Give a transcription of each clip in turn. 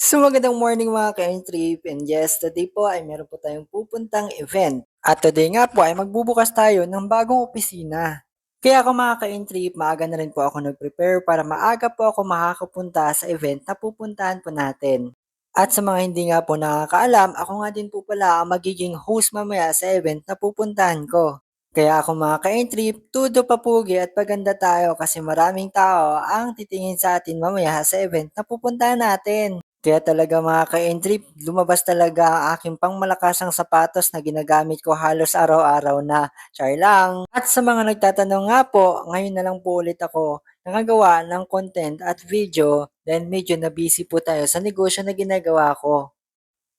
So magandang morning mga ka-Trip, and yes, today po ay meron po tayong pupuntang event. At today nga po ay magbubukas tayo ng bagong opisina. Kaya ako mga ka-Trip, maaga na rin po ako nag-prepare para maaga po ako makakapunta sa event na pupuntahan po natin. At sa mga hindi nga po nakakaalam, ako nga din po pala ang magiging host mamaya sa event na pupuntahan ko. Kaya ako mga ka-Trip, tudo papugi at paganda tayo kasi maraming tao ang titingin sa atin mamaya sa event na pupuntahan natin. Kaya talaga mga ka-Entry, lumabas talaga ang aking pangmalakasang sapatos na ginagamit ko halos araw-araw na. Char lang. At sa mga nagtatanong nga po, ngayon na lang po ulit ako nakagawa ng content at video dahil medyo na busy po tayo sa negosyo na ginagawa ko.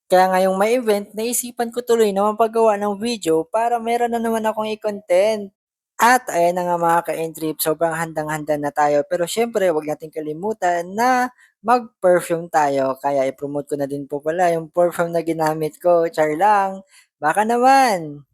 Kaya ngayong may event, naisipan ko tuloy na mapagawa ng video para meron na naman akong i-content. At ayan na nga mga ka-Entrip, sobrang handang-handa na tayo. Pero syempre, wag natin kalimutan na mag-perfume tayo. Kaya i-promote ko na din po pala yung perfume na ginamit ko. Char lang. Baka naman.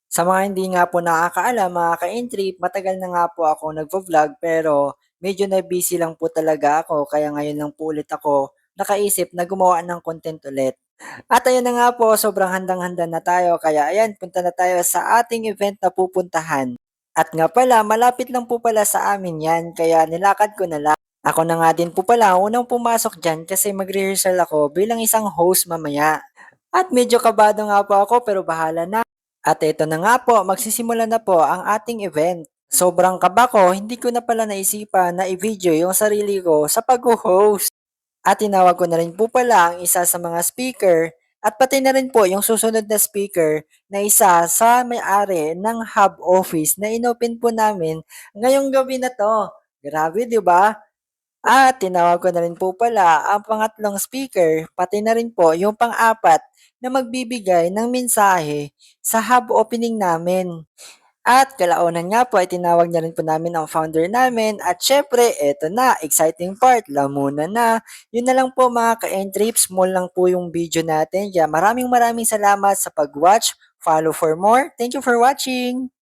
Sa mga hindi nga po nakakaalam mga ka-Entrip, matagal na nga po ako nagvo-vlog pero medyo na busy lang po talaga ako. Kaya ngayon lang po ulit ako nakaisip na gumawa ng content ulit. At ayun na nga po, sobrang handang-handa na tayo. Kaya ayan, punta na tayo sa ating event na pupuntahan. At nga pala, malapit lang po pala sa amin yan, kaya nilakad ko na lang. Ako na nga din po pala, unang pumasok dyan kasi magre-rehearsal ako bilang isang host mamaya. At medyo kabado nga po ako pero bahala na. At ito na nga po, magsisimula na po ang ating event. Sobrang kaba ko, hindi ko na pala naisipan na i-video yung sarili ko sa pag-host. At tinawag ko na rin po pala ang isa sa mga speaker at pati na rin po yung susunod na speaker na isa sa may-ari ng hub office na inopen po namin ngayong gabi na to. Grabe, di ba? At tinawag ko na rin po pala ang pangatlong speaker, pati na rin po yung pang-apat na magbibigay ng mensahe sa hub opening namin. At kalaunan nga po ay tinawag na rin po namin ang founder namin at syempre eto na, exciting part, lamunan na. Yun na lang po mga ka-Entrip, small lang po yung video natin. Yeah, maraming salamat sa pag-watch. Follow for more. Thank you for watching!